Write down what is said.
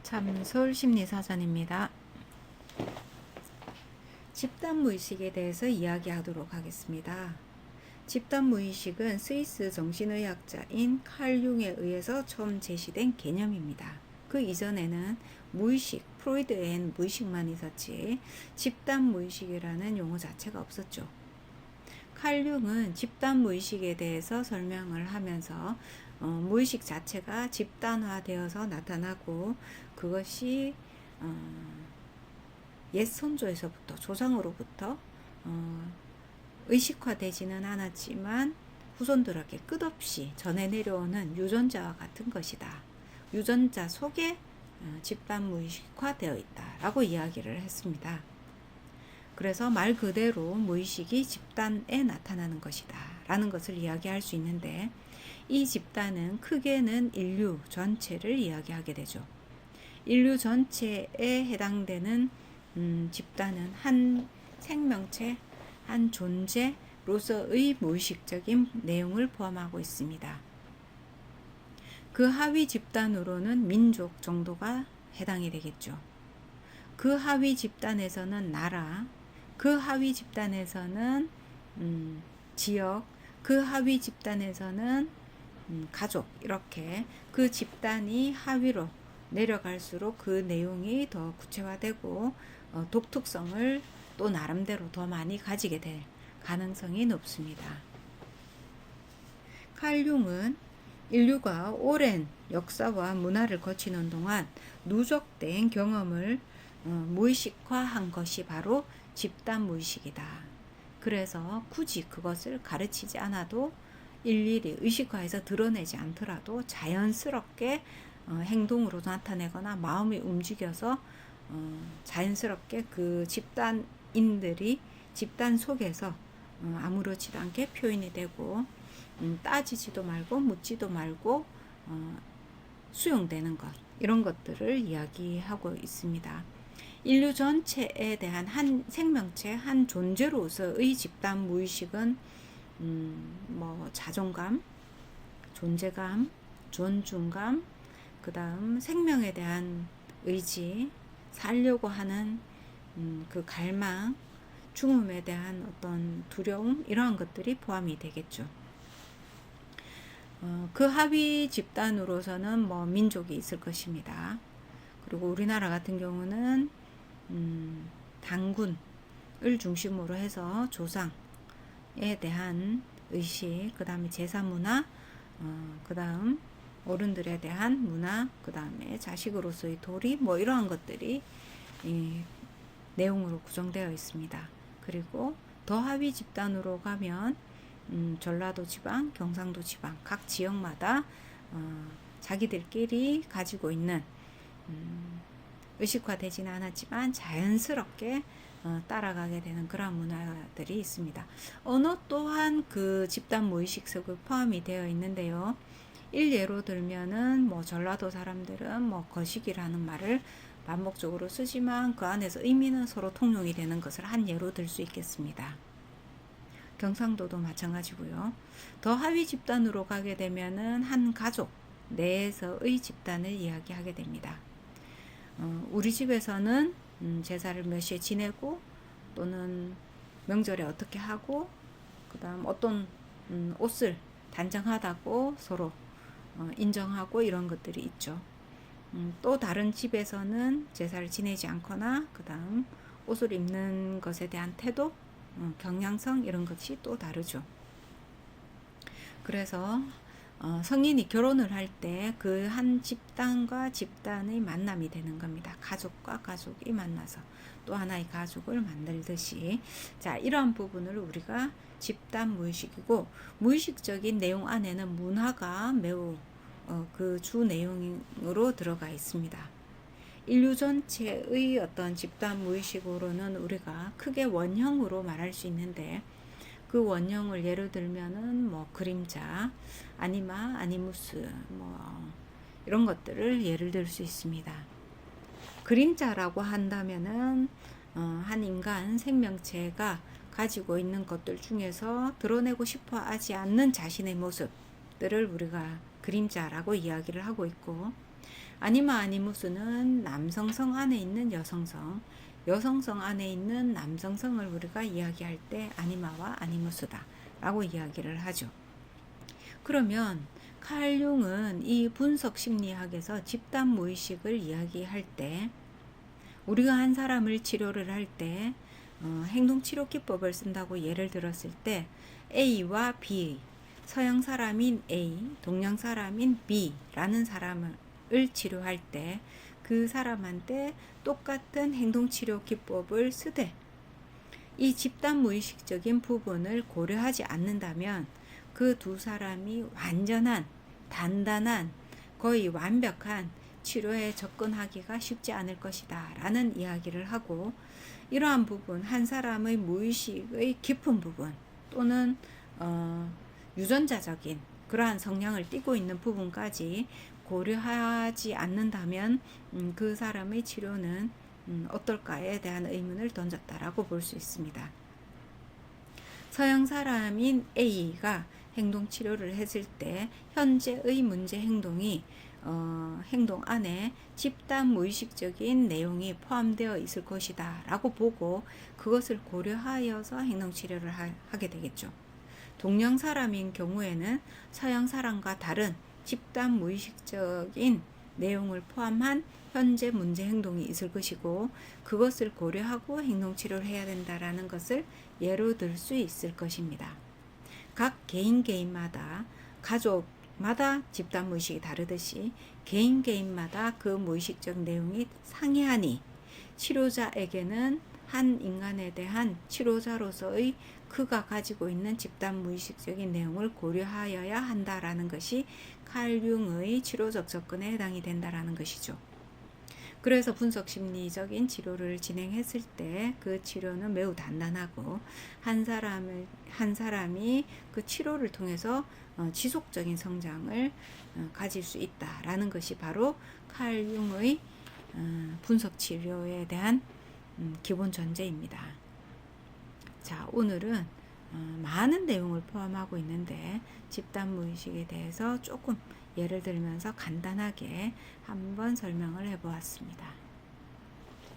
참솔 심리사전입니다. 집단무의식에 대해서 이야기하도록 하겠습니다. 집단무의식은 스위스 정신의학자인 칼 융에 의해서 처음 제시된 개념입니다. 그 이전에는 무의식, 프로이드엔 무의식만 있었지 집단무의식이라는 용어 자체가 없었죠. 칼 융은 집단무의식에 대해서 설명을 하면서 무의식 자체가 집단화되어서 나타나고 그것이 옛 선조에서부터 조상으로부터 의식화되지는 않았지만 후손들에게 끝없이 전해 내려오는 유전자와 같은 것이다. 유전자 속에 집단무의식화되어 있다라고 이야기를 했습니다. 그래서 말 그대로 무의식이 집단에 나타나는 것이다 라는 것을 이야기할 수 있는데, 이 집단은 크게는 인류 전체를 이야기하게 되죠. 인류 전체에 해당되는 집단은 한 생명체, 한 존재로서의 무의식적인 내용을 포함하고 있습니다. 그 하위 집단으로는 민족 정도가 해당이 되겠죠. 그 하위 집단에서는 나라, 그 하위 집단에서는 지역, 그 하위 집단에서는 가족, 이렇게 그 집단이 하위로 내려갈수록 그 내용이 더 구체화되고 독특성을 또 나름대로 더 많이 가지게 될 가능성이 높습니다. 칼 융은 인류가 오랜 역사와 문화를 거치는 동안 누적된 경험을 무의식화한 것이 바로 집단 무의식이다. 그래서 굳이 그것을 가르치지 않아도 일일이 의식화해서 드러내지 않더라도 자연스럽게 행동으로 나타내거나 마음이 움직여서 자연스럽게 그 집단인들이 집단 속에서 아무렇지도 않게 표현이 되고 따지지도 말고 묻지도 말고 수용되는 것, 이런 것들을 이야기하고 있습니다. 인류 전체에 대한 한 생명체, 한 존재로서의 집단 무의식은 자존감, 존재감, 존중감, 그 다음 생명에 대한 의지, 살려고 하는 그 갈망, 죽음에 대한 어떤 두려움, 이러한 것들이 포함이 되겠죠. 그 하위 집단으로서는 민족이 있을 것입니다. 그리고 우리나라 같은 경우는 당군을 중심으로 해서 조상에 대한 의식, 그 다음에 제사문화, 그 다음 어른들에 대한 문화, 그 다음에 자식으로서의 도리, 이러한 것들이 내용으로 구성되어 있습니다. 그리고 더 하위 집단으로 가면 전라도 지방, 경상도 지방, 각 지역마다 자기들끼리 가지고 있는 의식화되지는 않았지만 자연스럽게 따라가게 되는 그런 문화들이 있습니다. 언어 또한 그 집단 무의식 속에 포함이 되어 있는데요. 일예로 들면은 전라도 사람들은 거시기라는 말을 반복적으로 쓰지만 그 안에서 의미는 서로 통용이 되는 것을 한 예로 들 수 있겠습니다. 경상도도 마찬가지고요. 더 하위 집단으로 가게 되면은 한 가족 내에서의 집단을 이야기하게 됩니다. 우리 집에서는 제사를 몇 시에 지내고 또는 명절에 어떻게 하고 그 다음 어떤 옷을 단정하다고 서로 인정하고 이런 것들이 있죠. 또 다른 집에서는 제사를 지내지 않거나 그 다음 옷을 입는 것에 대한 태도, 경향성, 이런 것이 또 다르죠. 그래서 성인이 결혼을 할 때 그 한 집단과 집단의 만남이 되는 겁니다. 가족과 가족이 만나서 또 하나의 가족을 만들듯이, 자, 이러한 부분을 우리가 집단 무의식이고, 무의식적인 내용 안에는 문화가 매우 그 주 내용으로 들어가 있습니다. 인류 전체의 어떤 집단 무의식으로는 우리가 크게 원형으로 말할 수 있는데, 그 원형을 예를 들면은 그림자, 아니마, 아니무스, 이런 것들을 예를 들 수 있습니다. 그림자라고 한다면은 한 인간 생명체가 가지고 있는 것들 중에서 드러내고 싶어 하지 않는 자신의 모습들을 우리가 그림자라고 이야기를 하고 있고, 아니마 아니무스는 남성성 안에 있는 여성성, 여성성 안에 있는 남성성을 우리가 이야기할 때 아니마와 아니무스다 라고 이야기를 하죠. 그러면 칼 융은 이 분석 심리학에서 집단 무의식을 이야기할 때, 우리가 한 사람을 치료를 할 때 행동치료 기법을 쓴다고 예를 들었을 때 A와 B, 서양 사람인 A, 동양 사람인 B라는 사람을 치료할 때 그 사람한테 똑같은 행동치료 기법을 쓰되 이 집단 무의식적인 부분을 고려하지 않는다면 그 두 사람이 완전한, 단단한, 거의 완벽한 치료에 접근하기가 쉽지 않을 것이다 라는 이야기를 하고, 이러한 부분, 한 사람의 무의식의 깊은 부분 또는 유전자적인 그러한 성향을 띠고 있는 부분까지 고려하지 않는다면 그 사람의 치료는 어떨까에 대한 의문을 던졌다라고 볼 수 있습니다. 서양 사람인 A가 행동치료를 했을 때 현재의 문제 행동이 행동 안에 집단 무의식적인 내용이 포함되어 있을 것이다 라고 보고 그것을 고려하여서 행동치료를 하게 되겠죠. 동양 사람인 경우에는 서양 사람과 다른 집단 무의식적인 내용을 포함한 현재 문제 행동이 있을 것이고 그것을 고려하고 행동치료를 해야 된다라는 것을 예로 들 수 있을 것입니다. 각 개인마다, 가족마다 집단 무의식이 다르듯이 개인마다 그 무의식적 내용이 상이하니 치료자에게는 한 인간에 대한 치료자로서의 그가 가지고 있는 집단 무의식적인 내용을 고려하여야 한다라는 것이 칼 융의 치료적 접근에 해당이 된다라는 것이죠. 그래서 분석 심리적인 치료를 진행했을 때 그 치료는 매우 단단하고 한 사람이 그 치료를 통해서 지속적인 성장을 가질 수 있다라는 것이 바로 칼 융의 분석 치료에 대한 기본 전제입니다. 자, 오늘은 많은 내용을 포함하고 있는데 집단 무의식에 대해서 조금 예를 들면서 간단하게 한번 설명을 해보았습니다.